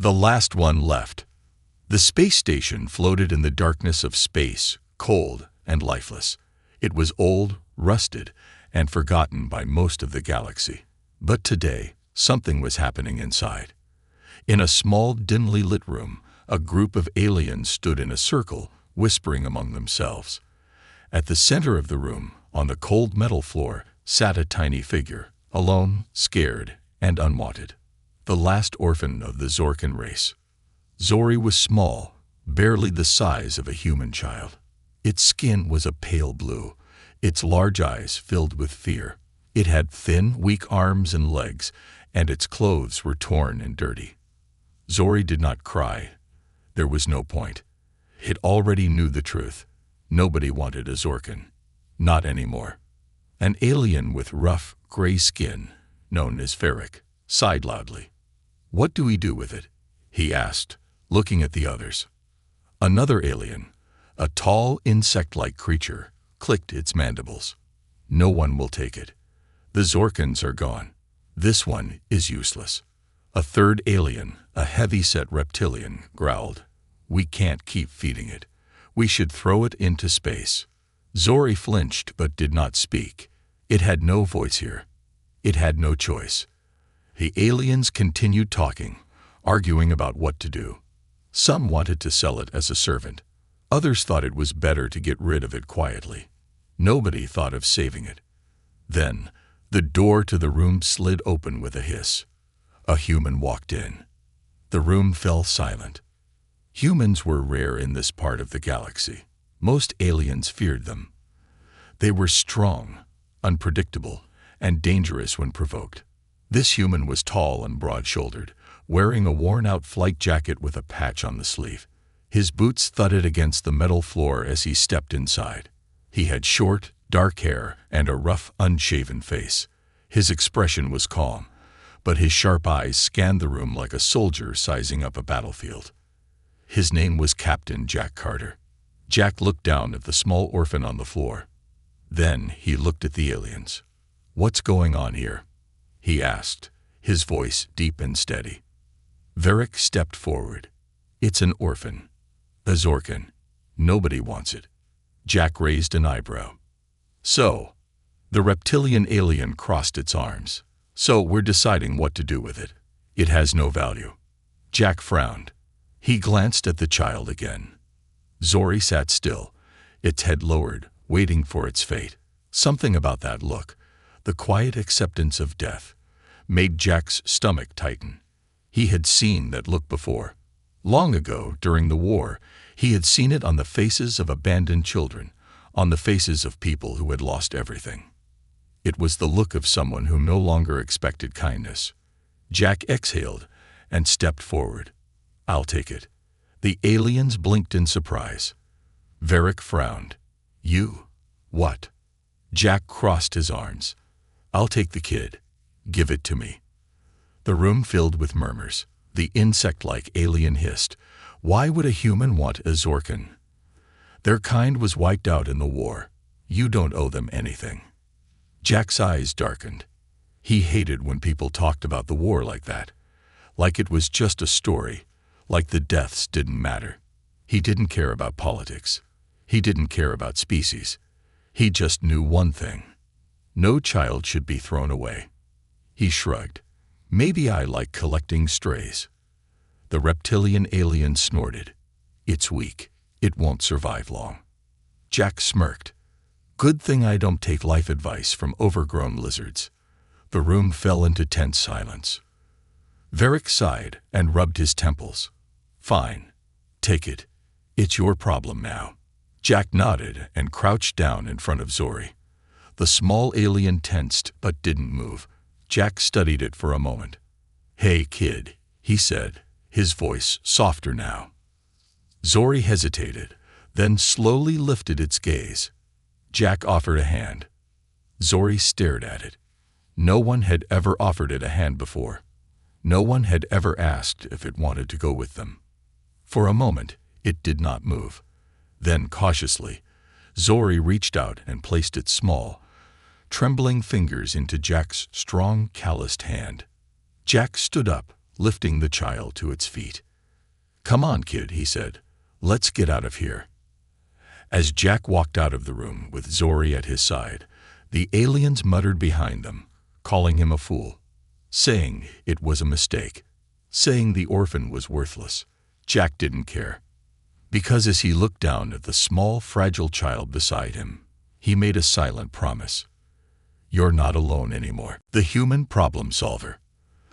The last one left. The space station floated in the darkness of space, cold and lifeless. It was old, rusted, and forgotten by most of the galaxy. But today, something was happening inside. In a small, dimly lit room, a group of aliens stood in a circle, whispering among themselves. At the center of the room, on the cold metal floor, sat a tiny figure, alone, scared, and unwanted. The last orphan of the Zorkan race. Zori was small, barely the size of a human child. Its skin was a pale blue, its large eyes filled with fear. It had thin, weak arms and legs, and its clothes were torn and dirty. Zori did not cry. There was no point. It already knew the truth. Nobody wanted a Zorkan. Not anymore. An alien with rough, gray skin, known as Varric, sighed loudly. "What do we do with it?" he asked, looking at the others. Another alien, a tall, insect-like creature, clicked its mandibles. "No one will take it. The Zorkans are gone. This one is useless." A third alien, a heavy-set reptilian, growled. "We can't keep feeding it. We should throw it into space." Zori flinched but did not speak. It had no voice here. It had no choice. The aliens continued talking, arguing about what to do. Some wanted to sell it as a servant. Others thought it was better to get rid of it quietly. Nobody thought of saving it. Then, the door to the room slid open with a hiss. A human walked in. The room fell silent. Humans were rare in this part of the galaxy. Most aliens feared them. They were strong, unpredictable, and dangerous when provoked. This human was tall and broad-shouldered, wearing a worn-out flight jacket with a patch on the sleeve. His boots thudded against the metal floor as he stepped inside. He had short, dark hair and a rough, unshaven face. His expression was calm, but his sharp eyes scanned the room like a soldier sizing up a battlefield. His name was Captain Jack Carter. Jack looked down at the small orphan on the floor. Then he looked at the aliens. "What's going on here?" he asked, his voice deep and steady. Varric stepped forward. "It's an orphan. A Zorkan. Nobody wants it." Jack raised an eyebrow. "So?" The reptilian alien crossed its arms. "So we're deciding what to do with it. It has no value." Jack frowned. He glanced at the child again. Zori sat still, its head lowered, waiting for its fate. Something about that look, the quiet acceptance of death, made Jack's stomach tighten. He had seen that look before. Long ago, during the war, he had seen it on the faces of abandoned children, on the faces of people who had lost everything. It was the look of someone who no longer expected kindness. Jack exhaled and stepped forward. "I'll take it." The aliens blinked in surprise. Varric frowned. "You? What?" Jack crossed his arms. "I'll take the kid. Give it to me." The room filled with murmurs. The insect-like alien hissed, "Why would a human want a Zorkan? Their kind was wiped out in the war. You don't owe them anything." Jack's eyes darkened. He hated when people talked about the war like that, like it was just a story, like the deaths didn't matter. He didn't care about politics. He didn't care about species. He just knew one thing. No child should be thrown away. He shrugged. "Maybe I like collecting strays." The reptilian alien snorted. "It's weak. It won't survive long." Jack smirked. "Good thing I don't take life advice from overgrown lizards." The room fell into tense silence. Varric sighed and rubbed his temples. "Fine. Take it. It's your problem now." Jack nodded and crouched down in front of Zori. The small alien tensed but didn't move. Jack studied it for a moment. "Hey, kid," he said, his voice softer now. Zori hesitated, then slowly lifted its gaze. Jack offered a hand. Zori stared at it. No one had ever offered it a hand before. No one had ever asked if it wanted to go with them. For a moment, it did not move. Then, cautiously, Zori reached out and placed its small, trembling fingers into Jack's strong, calloused hand. Jack stood up, lifting the child to its feet. "Come on, kid," he said. "Let's get out of here." As Jack walked out of the room with Zori at his side, the aliens muttered behind them, calling him a fool, saying it was a mistake, saying the orphan was worthless. Jack didn't care, because as he looked down at the small, fragile child beside him, he made a silent promise. "You're not alone anymore." The human problem solver.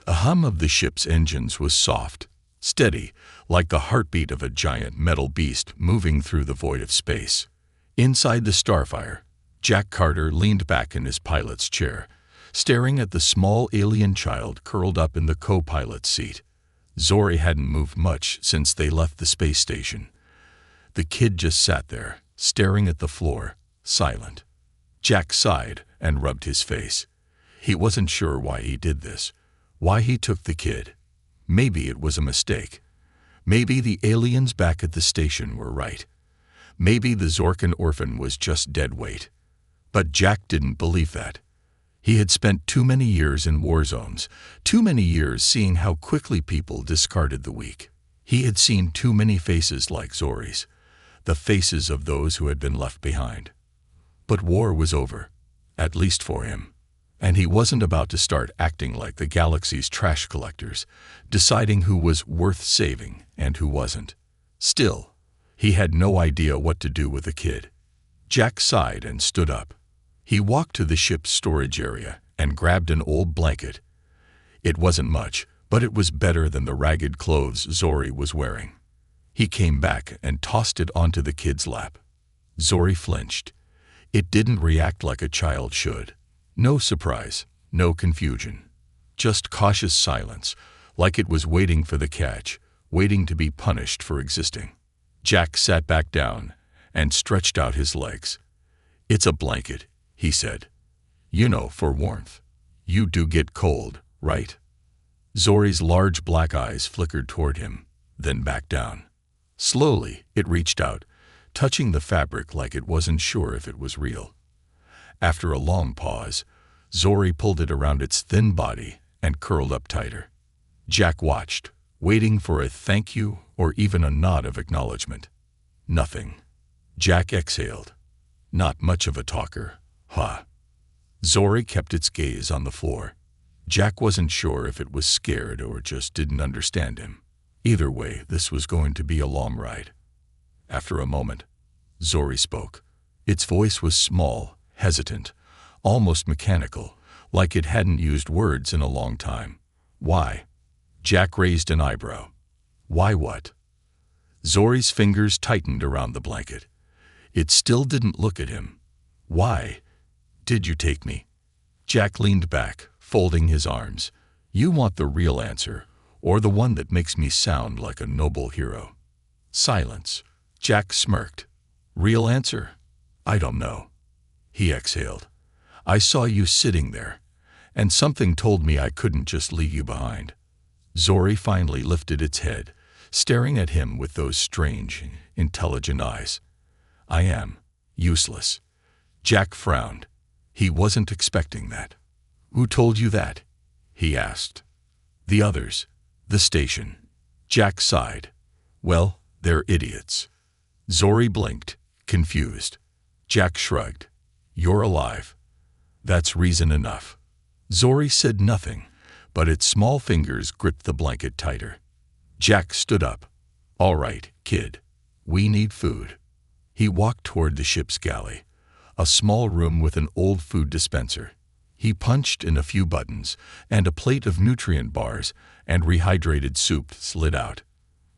A hum of the ship's engines was soft, steady, like the heartbeat of a giant metal beast moving through the void of space. Inside the Starfire, Jack Carter leaned back in his pilot's chair, staring at the small alien child curled up in the co-pilot's seat. Zori hadn't moved much since they left the space station. The kid just sat there, staring at the floor, silent. Jack sighed and rubbed his face. He wasn't sure why he did this, why he took the kid. Maybe it was a mistake. Maybe the aliens back at the station were right. Maybe the Zorkan orphan was just dead weight. But Jack didn't believe that. He had spent too many years in war zones, too many years seeing how quickly people discarded the weak. He had seen too many faces like Zori's, the faces of those who had been left behind. But war was over, at least for him. And he wasn't about to start acting like the galaxy's trash collectors, deciding who was worth saving and who wasn't. Still, he had no idea what to do with the kid. Jack sighed and stood up. He walked to the ship's storage area and grabbed an old blanket. It wasn't much, but it was better than the ragged clothes Zori was wearing. He came back and tossed it onto the kid's lap. Zori flinched. It didn't react like a child should. No surprise, no confusion. Just cautious silence, like it was waiting for the catch, waiting to be punished for existing. Jack sat back down and stretched out his legs. "It's a blanket," he said. "You know, for warmth. You do get cold, right?" Zori's large black eyes flickered toward him, then back down. Slowly, it reached out, touching the fabric like it wasn't sure if it was real. After a long pause, Zori pulled it around its thin body and curled up tighter. Jack watched, waiting for a thank you or even a nod of acknowledgement. Nothing. Jack exhaled. Not much of a talker, huh? Zori kept its gaze on the floor. Jack wasn't sure if it was scared or just didn't understand him. Either way, this was going to be a long ride. After a moment, Zori spoke. Its voice was small, hesitant, almost mechanical, like it hadn't used words in a long time. "Why?" Jack raised an eyebrow. "Why what?" Zori's fingers tightened around the blanket. It still didn't look at him. "Why did you take me?" Jack leaned back, folding his arms. "You want the real answer, or the one that makes me sound like a noble hero?" Silence. Jack smirked. "Real answer? I don't know." He exhaled. "I saw you sitting there, and something told me I couldn't just leave you behind." Zori finally lifted its head, staring at him with those strange, intelligent eyes. "I am useless." Jack frowned. He wasn't expecting that. "Who told you that?" he asked. "The others. The station." Jack sighed. "Well, they're idiots." Zori blinked, confused. Jack shrugged. "You're alive. That's reason enough." Zori said nothing, but its small fingers gripped the blanket tighter. Jack stood up. "All right, kid. We need food." He walked toward the ship's galley, a small room with an old food dispenser. He punched in a few buttons, and a plate of nutrient bars and rehydrated soup slid out.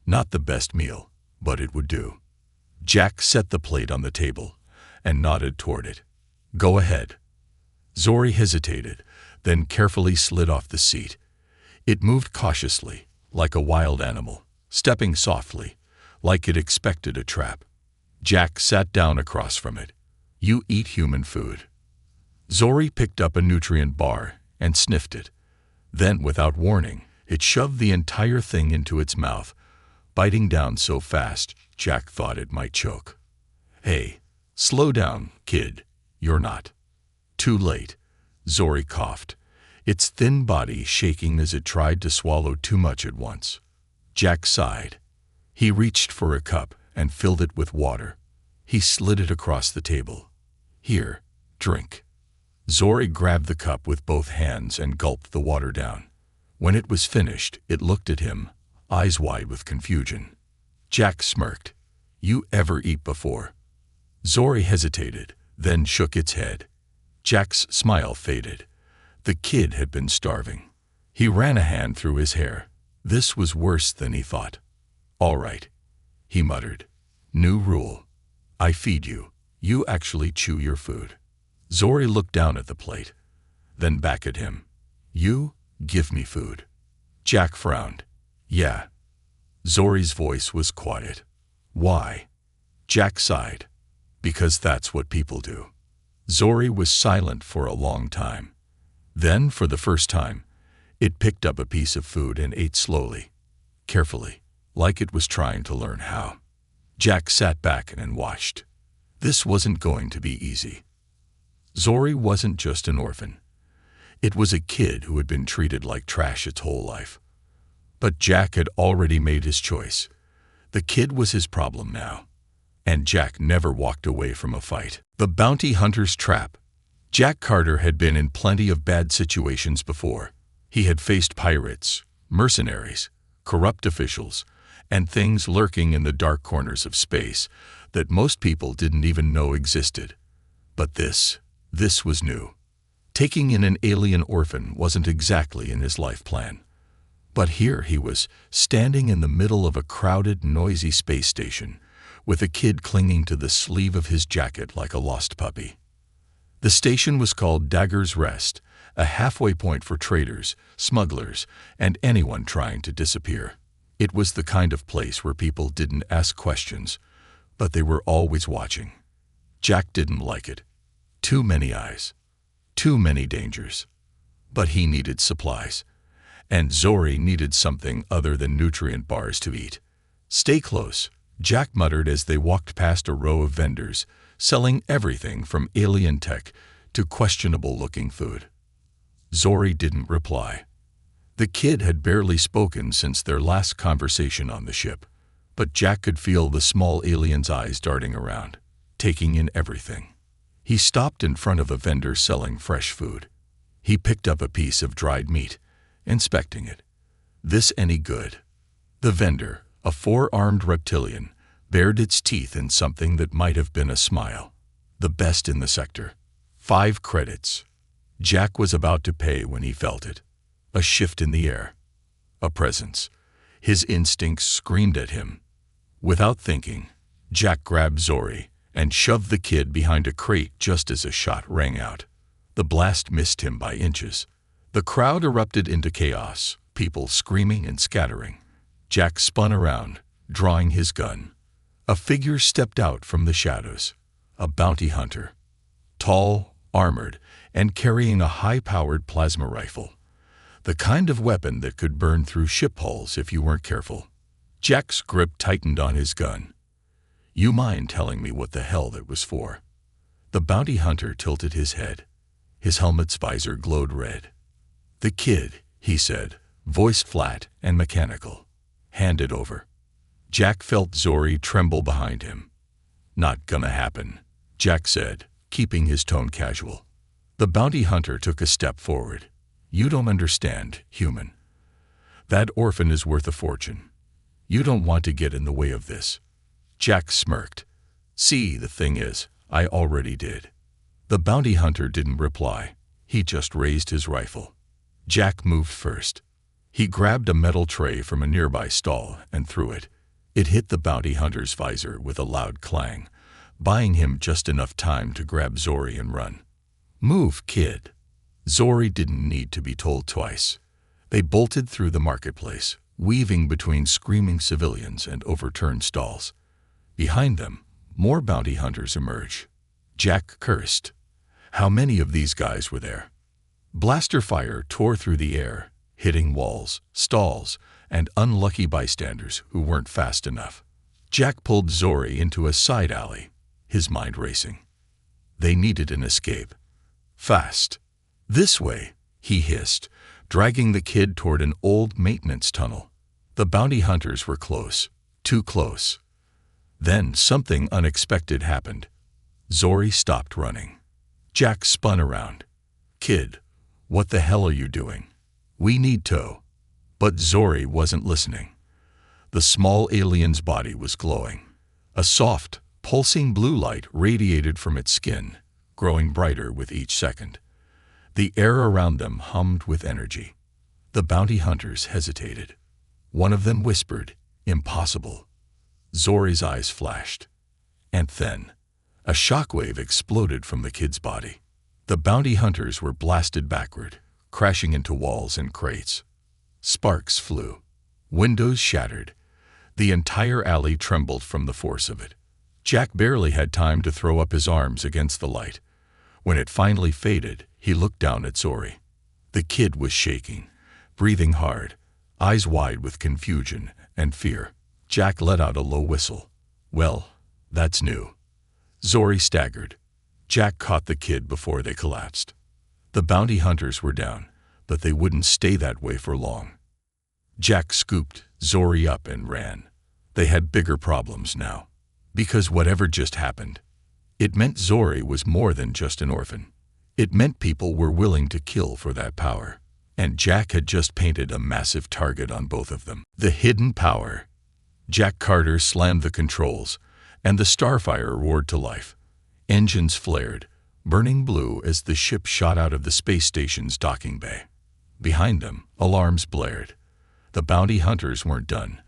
Not the best meal, but it would do. Jack set the plate on the table and nodded toward it. "Go ahead." Zori hesitated, then carefully slid off the seat. It moved cautiously, like a wild animal, stepping softly, like it expected a trap. Jack sat down across from it. "You eat human food." Zori picked up a nutrient bar and sniffed it. Then, without warning, it shoved the entire thing into its mouth, biting down so fast Jack thought it might choke. "Hey, slow down, kid. You're not." "Too late." Zori coughed. its thin body shaking as it tried to swallow too much at once. Jack sighed. He reached for a cup and filled it with water. He slid it across the table. Here, drink. Zori grabbed the cup with both hands and gulped the water down. When it was finished, it looked at him, eyes wide with confusion. Jack smirked. You ever eat before? Zori hesitated, then shook its head. Jack's smile faded. The kid had been starving. He ran a hand through his hair. This was worse than he thought. All right, he muttered. New rule. I feed you. You actually chew your food. Zori looked down at the plate, then back at him. You give me food. Jack frowned. Yeah. Zori's voice was quiet. Why? Jack sighed. Because that's what people do. Zori was silent for a long time. Then, for the first time, it picked up a piece of food and ate slowly, carefully, like it was trying to learn how. Jack sat back and watched. This wasn't going to be easy. Zori wasn't just an orphan. It was a kid who had been treated like trash its whole life. But Jack had already made his choice. The kid was his problem now. And Jack never walked away from a fight. The bounty hunter's trap. Jack Carter had been in plenty of bad situations before. He had faced pirates, mercenaries, corrupt officials, and things lurking in the dark corners of space that most people didn't even know existed. But this was new. Taking in an alien orphan wasn't exactly in his life plan. But here he was, standing in the middle of a crowded, noisy space station, with a kid clinging to the sleeve of his jacket like a lost puppy. The station was called Dagger's Rest, a halfway point for traders, smugglers, and anyone trying to disappear. It was the kind of place where people didn't ask questions, but they were always watching. Jack didn't like it. Too many eyes. Too many dangers. But he needed supplies. And Zori needed something other than nutrient bars to eat. Stay close, Jack muttered as they walked past a row of vendors, selling everything from alien tech to questionable-looking food. Zori didn't reply. The kid had barely spoken since their last conversation on the ship, but Jack could feel the small alien's eyes darting around, taking in everything. He stopped in front of a vendor selling fresh food. He picked up a piece of dried meat, inspecting it. This any good? The vendor, a four-armed reptilian, bared its teeth in something that might have been a smile. The best in the sector. 5 credits. Jack was about to pay when he felt it. A shift in the air. A presence. His instincts screamed at him. Without thinking, Jack grabbed Zori and shoved the kid behind a crate just as a shot rang out. The blast missed him by inches. The crowd erupted into chaos, people screaming and scattering. Jack spun around, drawing his gun. A figure stepped out from the shadows. A bounty hunter. Tall, armored, and carrying a high-powered plasma rifle. The kind of weapon that could burn through ship hulls if you weren't careful. Jack's grip tightened on his gun. You mind telling me what the hell that was for? The bounty hunter tilted his head. His helmet's visor glowed red. The kid, he said, voice flat and mechanical. Hand it over. Jack felt Zori tremble behind him. Not gonna happen, Jack said, keeping his tone casual. The bounty hunter took a step forward. You don't understand, human. That orphan is worth a fortune. You don't want to get in the way of this. Jack smirked. See, the thing is, I already did. The bounty hunter didn't reply. He just raised his rifle. Jack moved first. He grabbed a metal tray from a nearby stall and threw it. It hit the bounty hunter's visor with a loud clang, buying him just enough time to grab Zori and run. Move, kid. Zori didn't need to be told twice. They bolted through the marketplace, weaving between screaming civilians and overturned stalls. Behind them, more bounty hunters emerged. Jack cursed. How many of these guys were there? Blaster fire tore through the air, hitting walls, stalls, and unlucky bystanders who weren't fast enough. Jack pulled Zori into a side alley, his mind racing. They needed an escape. Fast. This way, he hissed, dragging the kid toward an old maintenance tunnel. The bounty hunters were close, too close. Then something unexpected happened. Zori stopped running. Jack spun around. "Kid, what the hell are you doing? We need tow." But Zori wasn't listening. The small alien's body was glowing. A soft, pulsing blue light radiated from its skin, growing brighter with each second. The air around them hummed with energy. The bounty hunters hesitated. One of them whispered, "Impossible." Zori's eyes flashed. And then, a shockwave exploded from the kid's body. The bounty hunters were blasted backward, crashing into walls and crates. Sparks flew. Windows shattered. The entire alley trembled from the force of it. Jack barely had time to throw up his arms against the light. When it finally faded, he looked down at Zori. The kid was shaking, breathing hard, eyes wide with confusion and fear. Jack let out a low whistle. "Well, that's new." Zori staggered. Jack caught the kid before they collapsed. The bounty hunters were down, but they wouldn't stay that way for long. Jack scooped Zori up and ran. They had bigger problems now. Because whatever just happened, it meant Zori was more than just an orphan. It meant people were willing to kill for that power. And Jack had just painted a massive target on both of them. The hidden power. Jack Carter slammed the controls, and the Starfire roared to life. Engines flared, burning blue as the ship shot out of the space station's docking bay. Behind them, alarms blared. The bounty hunters weren't done.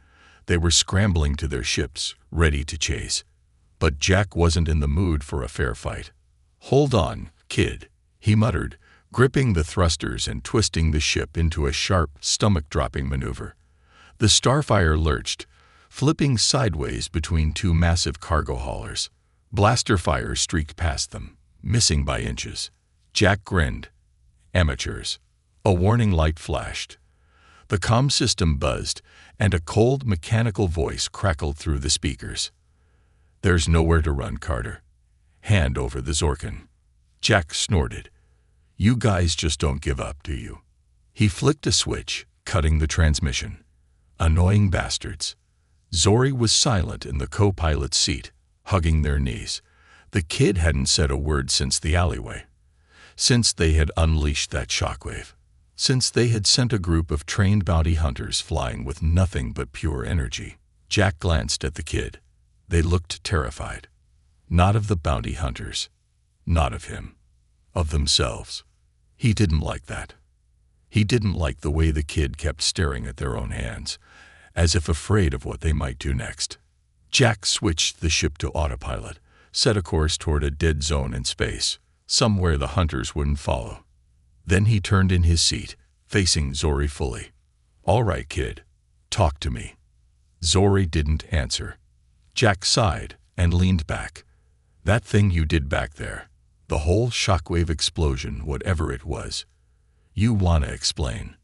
They were scrambling to their ships, ready to chase. But Jack wasn't in the mood for a fair fight. "Hold on, kid," he muttered, gripping the thrusters and twisting the ship into a sharp, stomach-dropping maneuver. The Starfire lurched, flipping sideways between two massive cargo haulers. Blaster fire streaked past them, missing by inches. Jack grinned. Amateurs. A warning light flashed. The comm system buzzed, and a cold, mechanical voice crackled through the speakers. "There's nowhere to run, Carter. Hand over the Zorkin." Jack snorted. "You guys just don't give up, do you?" He flicked a switch, cutting the transmission. Annoying bastards. Zori was silent in the co-pilot's seat, hugging their knees. The kid hadn't said a word since the alleyway. Since they had unleashed that shockwave. Since they had sent a group of trained bounty hunters flying with nothing but pure energy. Jack glanced at the kid. They looked terrified. Not of the bounty hunters. Not of him. Of themselves. He didn't like that. He didn't like the way the kid kept staring at their own hands, as if afraid of what they might do next. Jack switched the ship to autopilot, set a course toward a dead zone in space, somewhere the hunters wouldn't follow. Then he turned in his seat, facing Zori fully. "All right, kid. Talk to me." Zori didn't answer. Jack sighed and leaned back. "That thing you did back there, the whole shockwave explosion, whatever it was. You wanna explain?"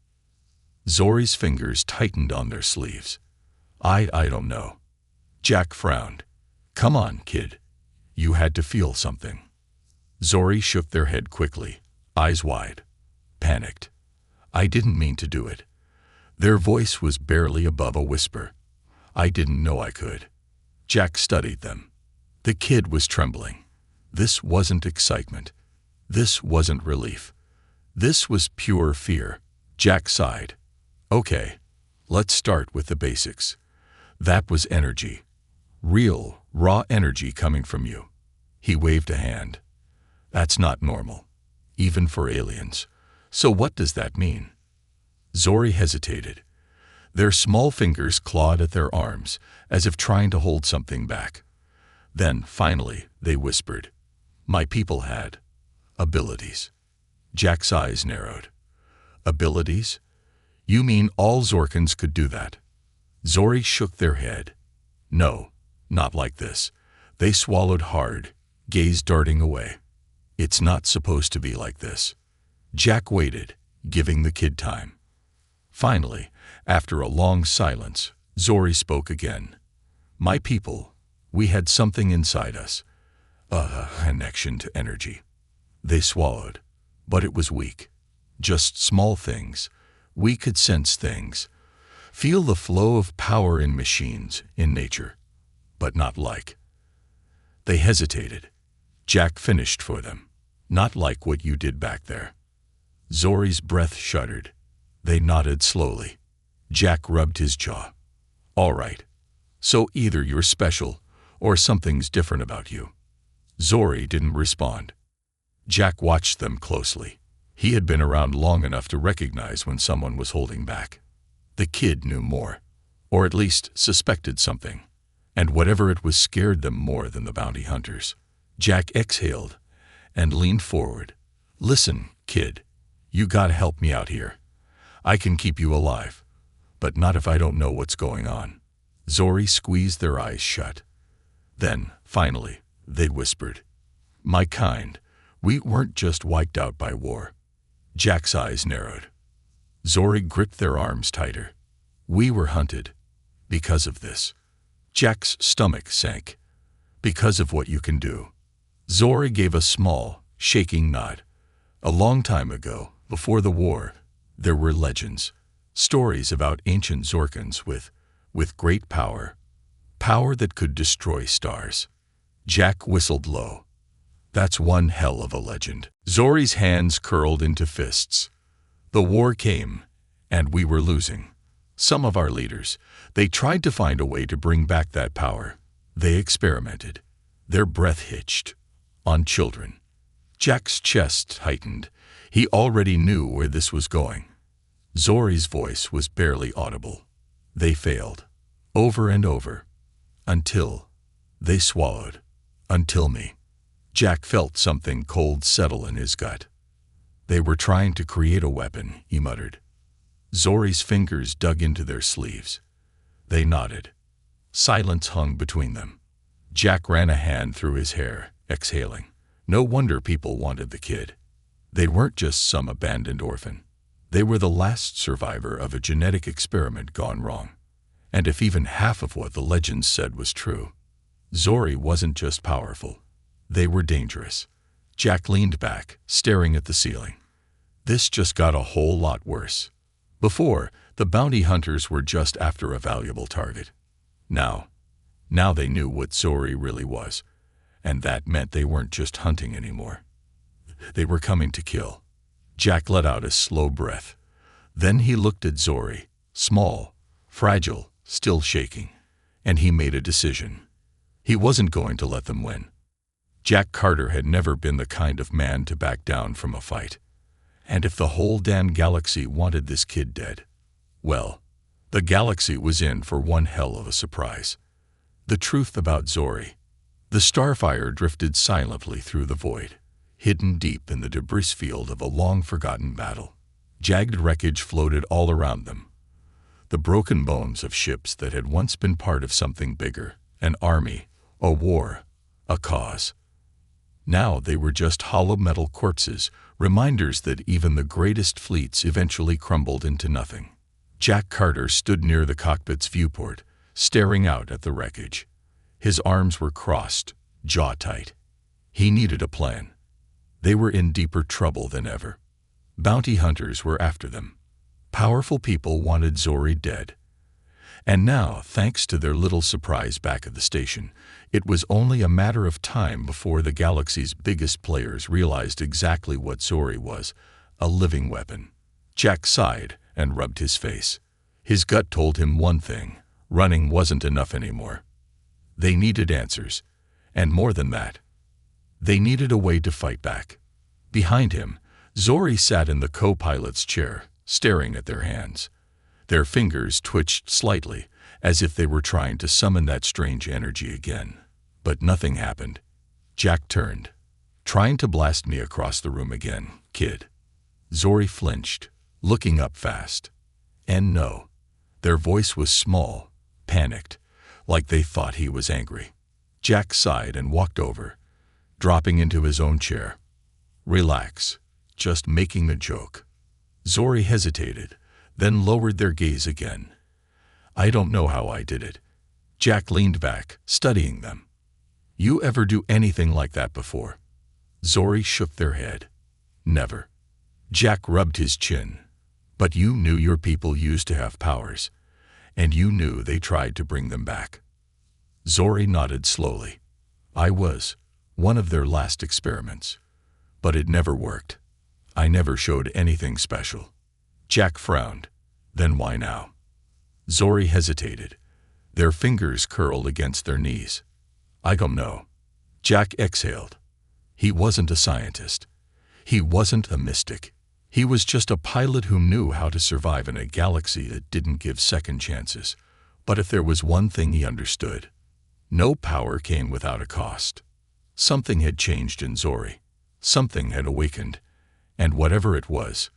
Zori's fingers tightened on their sleeves. I don't know." Jack frowned. "Come on, kid. You had to feel something." Zori shook their head quickly, eyes wide. Panicked. "I didn't mean to do it." Their voice was barely above a whisper. "I didn't know I could." Jack studied them. The kid was trembling. This wasn't excitement. This wasn't relief. This was pure fear. Jack sighed. "Okay, let's start with the basics. That was energy. Real, raw energy coming from you." He waved a hand. "That's not normal, even for aliens. So what does that mean?" Zori hesitated. Their small fingers clawed at their arms, as if trying to hold something back. Then, finally, they whispered. "My people had abilities." Jack's eyes narrowed. "Abilities? You mean all Zorkins could do that?" Zori shook their head. "No, not like this." They swallowed hard, gaze darting away. "It's not supposed to be like this." Jack waited, giving the kid time. Finally, after a long silence, Zori spoke again. "My people, we had something inside us. A connection to energy." They swallowed, but it was weak. Just small things. We could sense things. Feel the flow of power in machines, in nature. But not like. They hesitated. Jack finished for them. Not like what you did back there. Zori's breath shuddered. They nodded slowly. Jack rubbed his jaw. All right. So either you're special, or something's different about you. Zori didn't respond. Jack watched them closely. He had been around long enough to recognize when someone was holding back. The kid knew more, or at least suspected something, and whatever it was scared them more than the bounty hunters. Jack exhaled and leaned forward. Listen, kid, you gotta help me out here. I can keep you alive, but not if I don't know what's going on. Zori squeezed their eyes shut. Then, finally, they whispered, My kind, we weren't just wiped out by war. Jack's eyes narrowed. Zori gripped their arms tighter. We were hunted. Because of this. Jack's stomach sank. Because of what you can do. Zori gave a small, shaking nod. A long time ago, before the war, there were legends. Stories about ancient Zorkans with great power. Power that could destroy stars. Jack whistled low. That's one hell of a legend. Zori's hands curled into fists. The war came, and we were losing. Some of our leaders, they tried to find a way to bring back that power. They experimented. Their breath hitched. On children. Jack's chest tightened. He already knew where this was going. Zori's voice was barely audible. They failed. Over and over. Until they swallowed. Until me. Jack felt something cold settle in his gut. They were trying to create a weapon, he muttered. Zori's fingers dug into their sleeves. They nodded. Silence hung between them. Jack ran a hand through his hair, exhaling. No wonder people wanted the kid. They weren't just some abandoned orphan. They were the last survivor of a genetic experiment gone wrong. And if even half of what the legends said was true, Zori wasn't just powerful. They were dangerous. Jack leaned back, staring at the ceiling. This just got a whole lot worse. Before, the bounty hunters were just after a valuable target. Now they knew what Zori really was, and that meant they weren't just hunting anymore. They were coming to kill. Jack let out a slow breath. Then he looked at Zori, small, fragile, still shaking, and he made a decision. He wasn't going to let them win. Jack Carter had never been the kind of man to back down from a fight. And if the whole damn galaxy wanted this kid dead, well, the galaxy was in for one hell of a surprise. The truth about Zori. The starfire drifted silently through the void, hidden deep in the debris field of a long-forgotten battle. Jagged wreckage floated all around them. The broken bones of ships that had once been part of something bigger, an army, a war, a cause. Now they were just hollow metal corpses, reminders that even the greatest fleets eventually crumbled into nothing. Jack Carter stood near the cockpit's viewport, staring out at the wreckage. His arms were crossed, jaw tight. He needed a plan. They were in deeper trouble than ever. Bounty hunters were after them. Powerful people wanted Zori dead. And now, thanks to their little surprise back at the station, it was only a matter of time before the galaxy's biggest players realized exactly what Zori was, a living weapon. Jack sighed and rubbed his face. His gut told him one thing: running wasn't enough anymore. They needed answers, and more than that, they needed a way to fight back. Behind him, Zori sat in the co-pilot's chair, staring at their hands. Their fingers twitched slightly, as if they were trying to summon that strange energy again. But nothing happened. Jack turned. Trying to blast me across the room again, kid. Zori flinched, looking up fast. And no. Their voice was small, panicked, like they thought he was angry. Jack sighed and walked over, dropping into his own chair. Relax. Just making a joke. Zori hesitated, then lowered their gaze again. I don't know how I did it. Jack leaned back, studying them. You ever do anything like that before? Zori shook their head. Never. Jack rubbed his chin. But you knew your people used to have powers, and you knew they tried to bring them back. Zori nodded slowly. I was one of their last experiments. But it never worked. I never showed anything special. Jack frowned. Then why now? Zori hesitated. Their fingers curled against their knees. I don't know. Jack exhaled. He wasn't a scientist. He wasn't a mystic. He was just a pilot who knew how to survive in a galaxy that didn't give second chances. But if there was one thing he understood, no power came without a cost. Something had changed in Zori. Something had awakened. And whatever it was,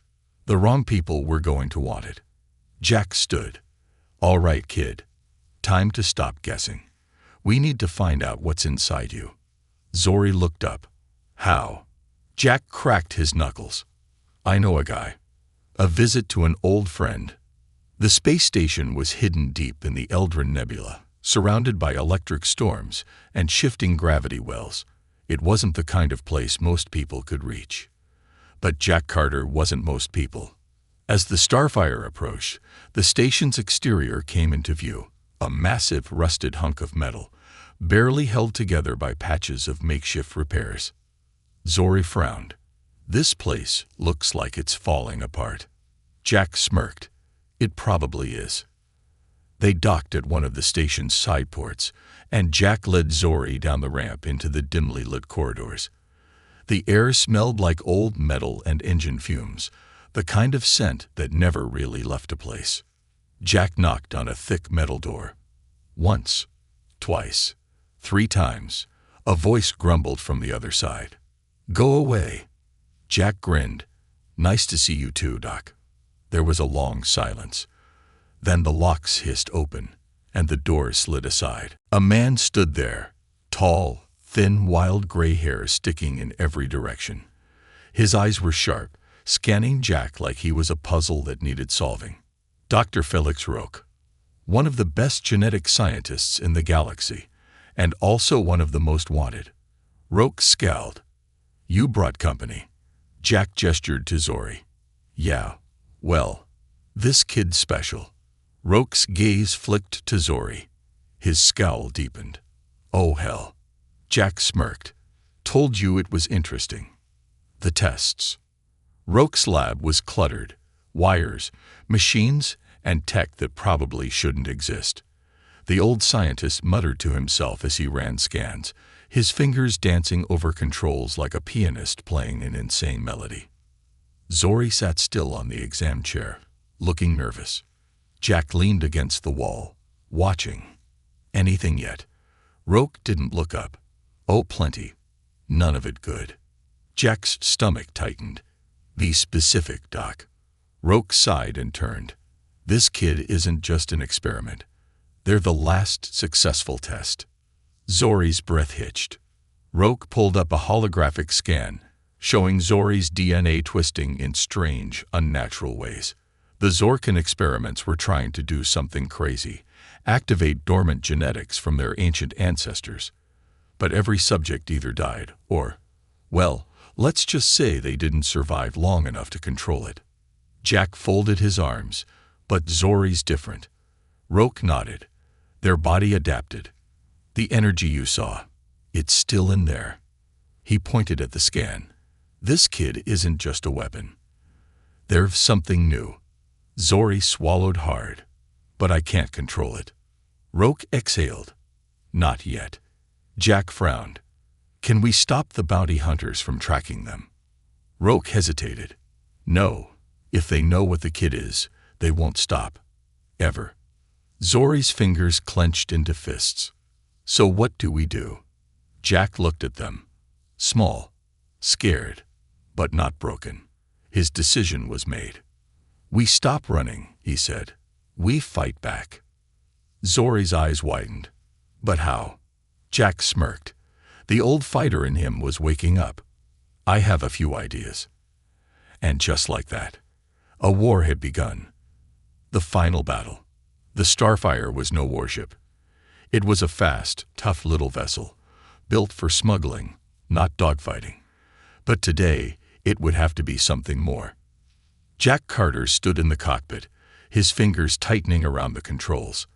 the wrong people were going to want it. Jack stood. All right, kid. Time to stop guessing. We need to find out what's inside you. Zori looked up. How? Jack cracked his knuckles. I know a guy. A visit to an old friend. The space station was hidden deep in the Eldrin Nebula, surrounded by electric storms and shifting gravity wells. It wasn't the kind of place most people could reach. But Jack Carter wasn't most people. As the Starfire approached, the station's exterior came into view, a massive rusted hunk of metal, barely held together by patches of makeshift repairs. Zori frowned. This place looks like it's falling apart. Jack smirked. It probably is. They docked at one of the station's side ports, and Jack led Zori down the ramp into the dimly lit corridors. The air smelled like old metal and engine fumes, the kind of scent that never really left a place. Jack knocked on a thick metal door. Once, twice, 3 times, a voice grumbled from the other side. Go away. Jack grinned. Nice to see you too, Doc. There was a long silence. Then the locks hissed open, and the door slid aside. A man stood there, tall, thin, wild gray hair sticking in every direction. His eyes were sharp, scanning Jack like he was a puzzle that needed solving. Dr. Felix Roque, one of the best genetic scientists in the galaxy, and also one of the most wanted. Roque scowled. You brought company. Jack gestured to Zori. Yeah, well, this kid's special. Roque's gaze flicked to Zori. His scowl deepened. Oh hell. Jack smirked. Told you it was interesting. The tests. Roque's lab was cluttered. Wires, machines, and tech that probably shouldn't exist. The old scientist muttered to himself as he ran scans, his fingers dancing over controls like a pianist playing an insane melody. Zori sat still on the exam chair, looking nervous. Jack leaned against the wall, watching. Anything yet? Roque didn't look up. Oh, plenty. None of it good. Jack's stomach tightened. Be specific, Doc. Roque sighed and turned. This kid isn't just an experiment. They're the last successful test. Zori's breath hitched. Roque pulled up a holographic scan, showing Zori's DNA twisting in strange, unnatural ways. The Zorkan experiments were trying to do something crazy, activate dormant genetics from their ancient ancestors. But every subject either died or, well, let's just say they didn't survive long enough to control it. Jack folded his arms, but Zori's different. Roque nodded. Their body adapted. The energy you saw, it's still in there. He pointed at the scan. This kid isn't just a weapon. There's something new. Zori swallowed hard. But I can't control it. Roque exhaled. Not yet. Jack frowned. Can we stop the bounty hunters from tracking them? Roque hesitated. No. If they know what the kid is, they won't stop. Ever. Zori's fingers clenched into fists. So what do we do? Jack looked at them. Small. Scared. But not broken. His decision was made. We stop running, he said. We fight back. Zori's eyes widened. But how? Jack smirked. The old fighter in him was waking up. I have a few ideas. And just like that, a war had begun. The final battle. The Starfire was no warship. It was a fast, tough little vessel, built for smuggling, not dogfighting. But today, it would have to be something more. Jack Carter stood in the cockpit, his fingers tightening around the controls.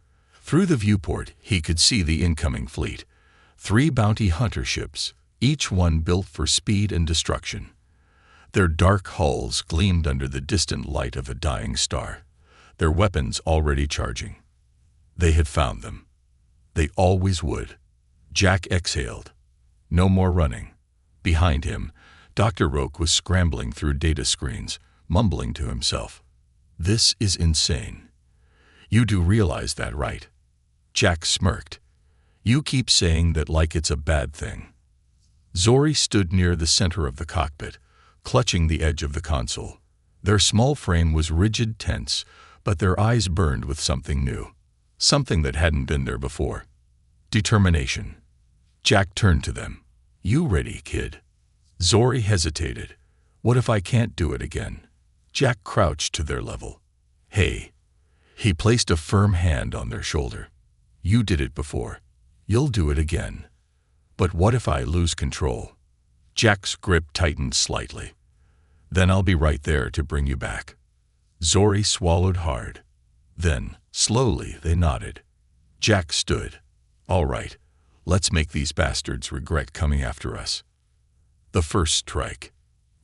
Through the viewport, he could see the incoming fleet. 3 bounty hunter ships, each one built for speed and destruction. Their dark hulls gleamed under the distant light of a dying star, their weapons already charging. They had found them. They always would. Jack exhaled. No more running. Behind him, Dr. Roque was scrambling through data screens, mumbling to himself. This is insane. You do realize that, right? Jack smirked. You keep saying that like it's a bad thing. Zori stood near the center of the cockpit, clutching the edge of the console. Their small frame was rigid, tense, but their eyes burned with something new. Something that hadn't been there before. Determination. Jack turned to them. You ready, kid? Zori hesitated. What if I can't do it again? Jack crouched to their level. Hey. He placed a firm hand on their shoulder. You did it before. You'll do it again. But what if I lose control? Jack's grip tightened slightly. Then I'll be right there to bring you back. Zori swallowed hard. Then, slowly, they nodded. Jack stood. All right, let's make these bastards regret coming after us. The first strike.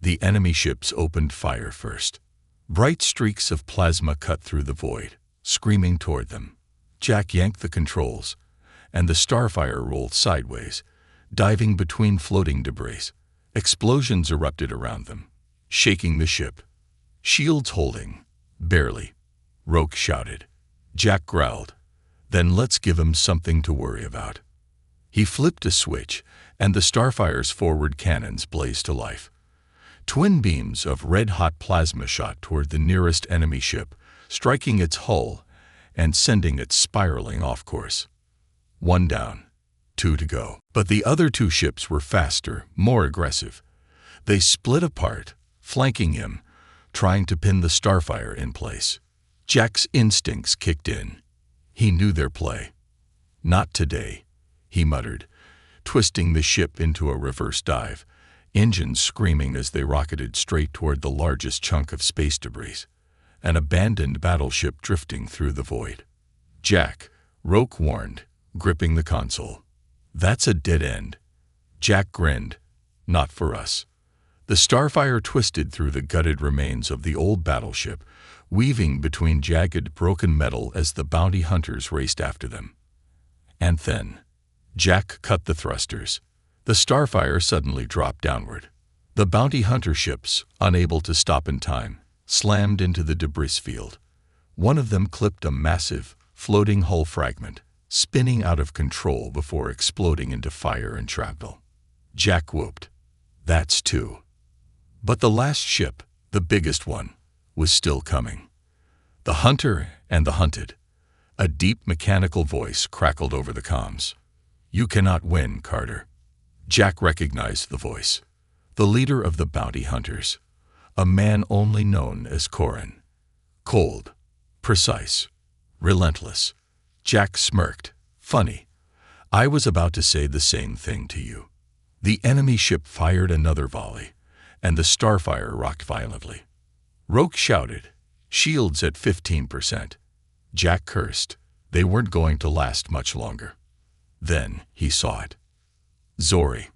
The enemy ships opened fire first. Bright streaks of plasma cut through the void, screaming toward them. Jack yanked the controls, and the Starfire rolled sideways, diving between floating debris. Explosions erupted around them, shaking the ship. Shields holding. Barely. Roque shouted. Jack growled. Then let's give him something to worry about. He flipped a switch, and the Starfire's forward cannons blazed to life. Twin beams of red-hot plasma shot toward the nearest enemy ship, striking its hull and sending it spiraling off course. 1 down, 2 to go. But the other 2 ships were faster, more aggressive. They split apart, flanking him, trying to pin the Starfire in place. Jack's instincts kicked in. He knew their play. Not today, he muttered, twisting the ship into a reverse dive, engines screaming as they rocketed straight toward the largest chunk of space debris, an abandoned battleship drifting through the void. Jack, Roque warned, gripping the console. That's a dead end. Jack grinned. Not for us. The Starfire twisted through the gutted remains of the old battleship, weaving between jagged, broken metal as the bounty hunters raced after them. And then, Jack cut the thrusters. The Starfire suddenly dropped downward. The bounty hunter ships, unable to stop in time, slammed into the debris field. One of them clipped a massive, floating hull fragment, spinning out of control before exploding into fire and shrapnel. Jack whooped. That's 2. But the last ship, the biggest one, was still coming. The hunter and the hunted. A deep mechanical voice crackled over the comms. You cannot win, Carter. Jack recognized the voice. The leader of the bounty hunters. A man only known as Corin. Cold. Precise. Relentless. Jack smirked. Funny. I was about to say the same thing to you. The enemy ship fired another volley, and the Starfire rocked violently. Roque shouted, shields at 15%. Jack cursed. They weren't going to last much longer. Then he saw it. Zori.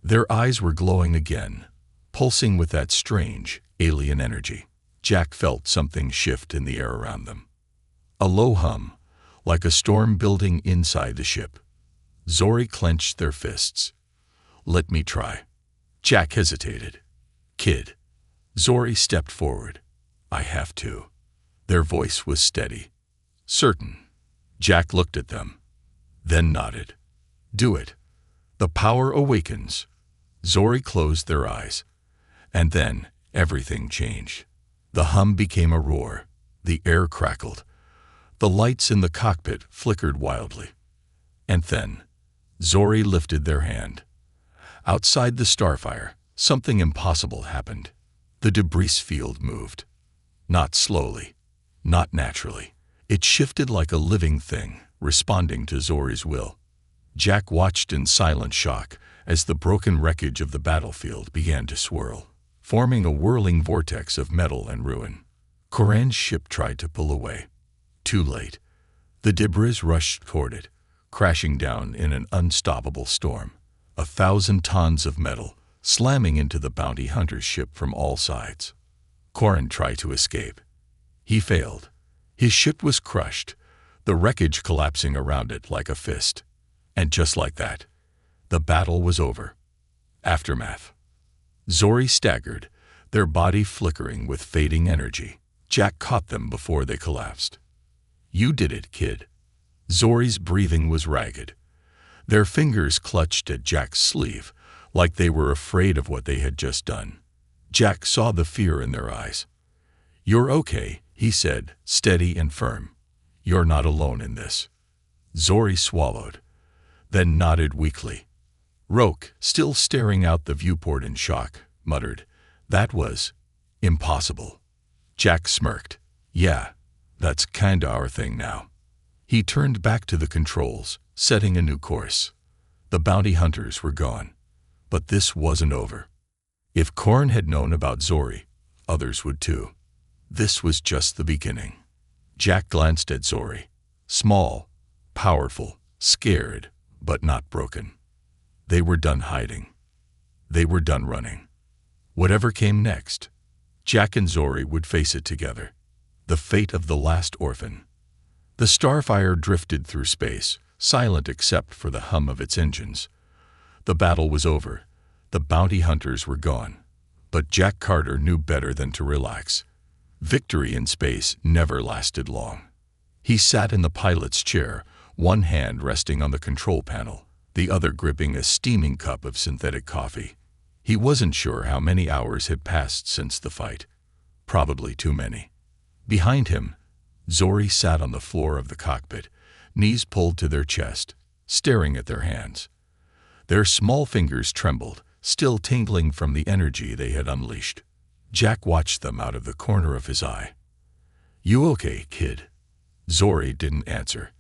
Their eyes were glowing again, pulsing with that strange, alien energy. Jack felt something shift in the air around them. A low hum, like a storm building inside the ship. Zori clenched their fists. Let me try. Jack hesitated. Kid. Zori stepped forward. I have to. Their voice was steady. Certain. Jack looked at them, then nodded. Do it. The power awakens. Zori closed their eyes. And then everything changed. The hum became a roar. The air crackled. The lights in the cockpit flickered wildly. And then Zori lifted their hand. Outside the Starfire, something impossible happened. The debris field moved. Not slowly, not naturally. It shifted like a living thing, responding to Zori's will. Jack watched in silent shock as the broken wreckage of the battlefield began to swirl, forming a whirling vortex of metal and ruin. Coran's ship tried to pull away. Too late. The debris rushed toward it, crashing down in an unstoppable storm. 1,000 tons of metal slamming into the bounty hunter's ship from all sides. Coran tried to escape. He failed. His ship was crushed, the wreckage collapsing around it like a fist. And just like that, the battle was over. Aftermath. Zori staggered, their body flickering with fading energy. Jack caught them before they collapsed. "You did it, kid." Zori's breathing was ragged. Their fingers clutched at Jack's sleeve, like they were afraid of what they had just done. Jack saw the fear in their eyes. "You're okay," he said, steady and firm. "You're not alone in this." Zori swallowed, then nodded weakly. Roke, still staring out the viewport in shock, muttered, "That was impossible." Jack smirked. "Yeah, that's kinda our thing now." He turned back to the controls, setting a new course. The bounty hunters were gone. But this wasn't over. If Coran had known about Zori, others would too. This was just the beginning. Jack glanced at Zori. Small, powerful, scared, but not broken. They were done hiding. They were done running. Whatever came next, Jack and Zori would face it together. The fate of the last orphan. The Starfire drifted through space, silent except for the hum of its engines. The battle was over. The bounty hunters were gone. But Jack Carter knew better than to relax. Victory in space never lasted long. He sat in the pilot's chair, one hand resting on the control panel, the other gripping a steaming cup of synthetic coffee. He wasn't sure how many hours had passed since the fight. Probably too many. Behind him, Zori sat on the floor of the cockpit, knees pulled to their chest, staring at their hands. Their small fingers trembled, still tingling from the energy they had unleashed. Jack watched them out of the corner of his eye. "You okay, kid?" Zori didn't answer.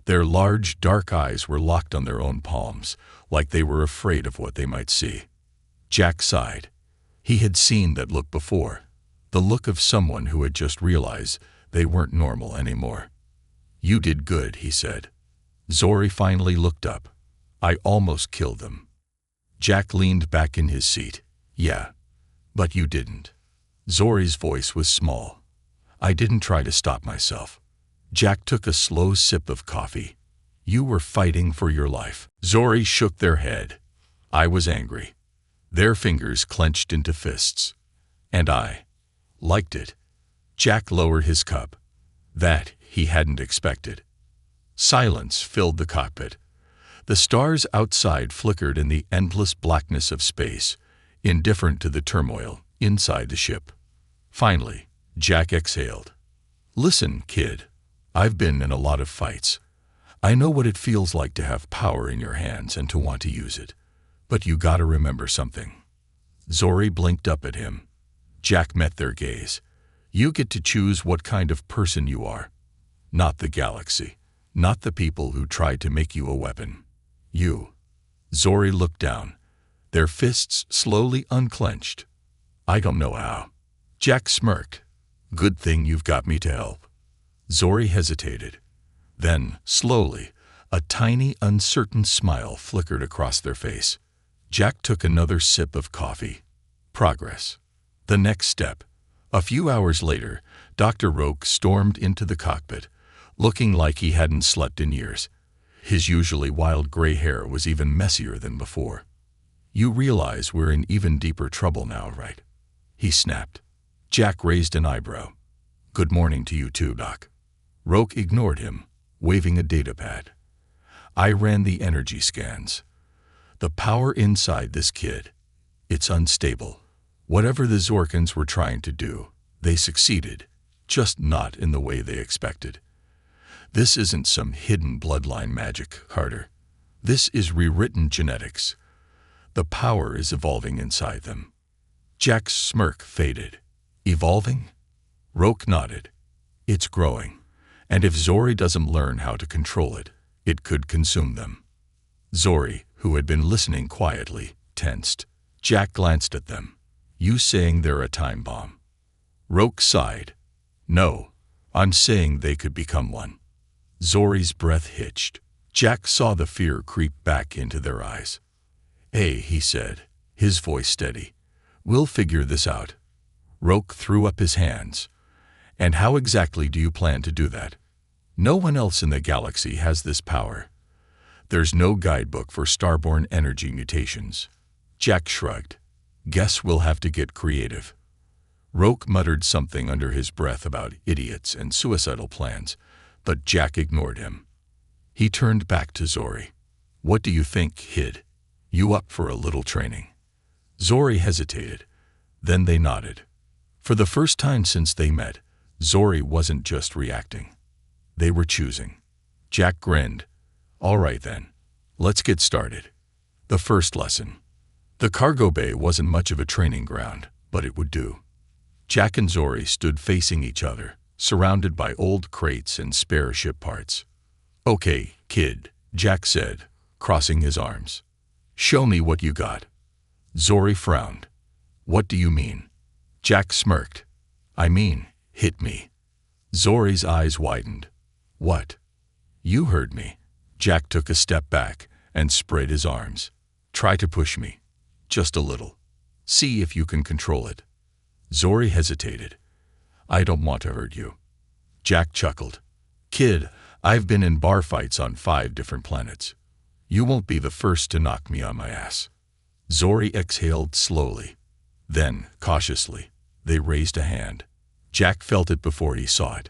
Their large, dark eyes were locked on their own palms, like they were afraid of what they might see. Jack sighed. He had seen that look before, the look of someone who had just realized they weren't normal anymore. "You did good," he said. Zori finally looked up. "I almost killed them." Jack leaned back in his seat. "Yeah, but you didn't." Zori's voice was small. "I didn't try to stop myself." Jack took a slow sip of coffee. "You were fighting for your life." Zori shook their head. "I was angry." Their fingers clenched into fists. "And I liked it." Jack lowered his cup. That he hadn't expected. Silence filled the cockpit. The stars outside flickered in the endless blackness of space, indifferent to the turmoil inside the ship. Finally, Jack exhaled. "Listen, kid. I've been in a lot of fights. I know what it feels like to have power in your hands and to want to use it. But you gotta remember something." Zori blinked up at him. Jack met their gaze. "You get to choose what kind of person you are. Not the galaxy. Not the people who tried to make you a weapon. You." Zori looked down. Their fists slowly unclenched. "I don't know how." Jack smirked. "Good thing you've got me to help." Zori hesitated. Then, slowly, a tiny, uncertain smile flickered across their face. Jack took another sip of coffee. Progress. The next step. A few hours later, Dr. Roke stormed into the cockpit, looking like he hadn't slept in years. His usually wild gray hair was even messier than before. "You realize we're in even deeper trouble now, right?" he snapped. Jack raised an eyebrow. "Good morning to you too, Doc." Roke ignored him, waving a datapad. "I ran the energy scans. The power inside this kid, it's unstable. Whatever the Zorkans were trying to do, they succeeded, just not in the way they expected. This isn't some hidden bloodline magic, Carter. This is rewritten genetics. The power is evolving inside them." Jack's smirk faded. "Evolving?" Roke nodded. "It's growing. And if Zori doesn't learn how to control it, it could consume them." Zori, who had been listening quietly, tensed. Jack glanced at them. You saying they're a time bomb? Roke sighed. No, I'm saying they could become one. Zori's breath hitched. Jack saw the fear creep back into their eyes. Hey, he said, his voice steady. We'll figure this out. Roke threw up his hands. And how exactly do you plan to do that? No one else in the galaxy has this power. There's no guidebook for starborn energy mutations. Jack shrugged. Guess we'll have to get creative. Roke muttered something under his breath about idiots and suicidal plans, but Jack ignored him. He turned back to Zori. What do you think, kid? You up for a little training? Zori hesitated. Then they nodded. For the first time since they met, Zori wasn't just reacting. They were choosing. Jack grinned. All right then, let's get started. The first lesson. The cargo bay wasn't much of a training ground, but it would do. Jack and Zori stood facing each other, surrounded by old crates and spare ship parts. Okay, kid, Jack said, crossing his arms. Show me what you got. Zori frowned. What do you mean? Jack smirked. I mean, hit me. Zori's eyes widened. What? You heard me. Jack took a step back and spread his arms. Try to push me. Just a little. See if you can control it. Zori hesitated. I don't want to hurt you. Jack chuckled. Kid, I've been in bar fights on 5 different planets. You won't be the first to knock me on my ass. Zori exhaled slowly. Then, cautiously, they raised a hand. Jack felt it before he saw it.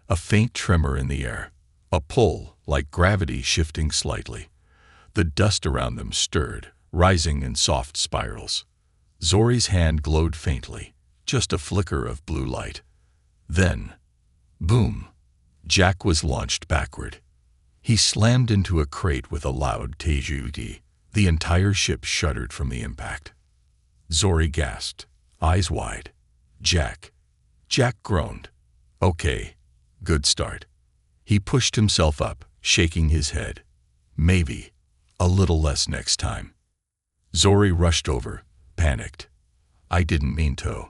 A faint tremor in the air. A pull, like gravity shifting slightly. The dust around them stirred, rising in soft spirals. Zori's hand glowed faintly, just a flicker of blue light. Then, boom! Jack was launched backward. He slammed into a crate with a loud tejuti. The entire ship shuddered from the impact. Zori gasped, eyes wide. Jack. Jack groaned. Okay, good start. He pushed himself up, shaking his head. Maybe a little less next time. Zori rushed over, panicked. I didn't mean to.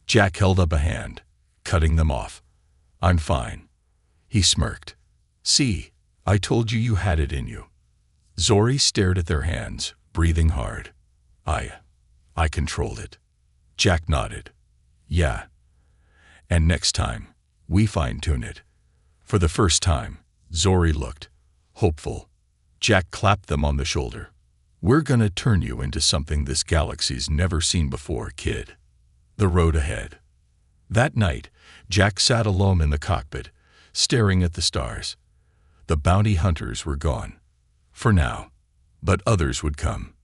Jack held up a hand, cutting them off. I'm fine. He smirked. See, I told you you had it in you. Zori stared at their hands, breathing hard. I controlled it. Jack nodded. Yeah. And next time, we fine-tune it. For the first time, Zori looked hopeful. Jack clapped them on the shoulder. We're gonna turn you into something this galaxy's never seen before, kid. The road ahead. That night, Jack sat alone in the cockpit, staring at the stars. The bounty hunters were gone. For now. But others would come.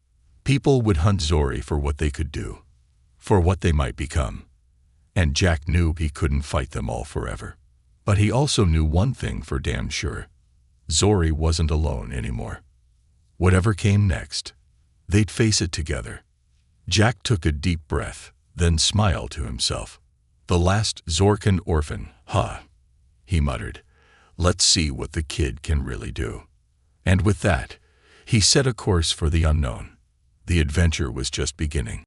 People would hunt Zori for what they could do. For what they might become. And Jack knew he couldn't fight them all forever. But he also knew one thing for damn sure. Zori wasn't alone anymore. Whatever came next, they'd face it together. Jack took a deep breath, then smiled to himself. The last Zorkan orphan, huh? He muttered. Let's see what the kid can really do. And with that, he set a course for the unknown. The adventure was just beginning.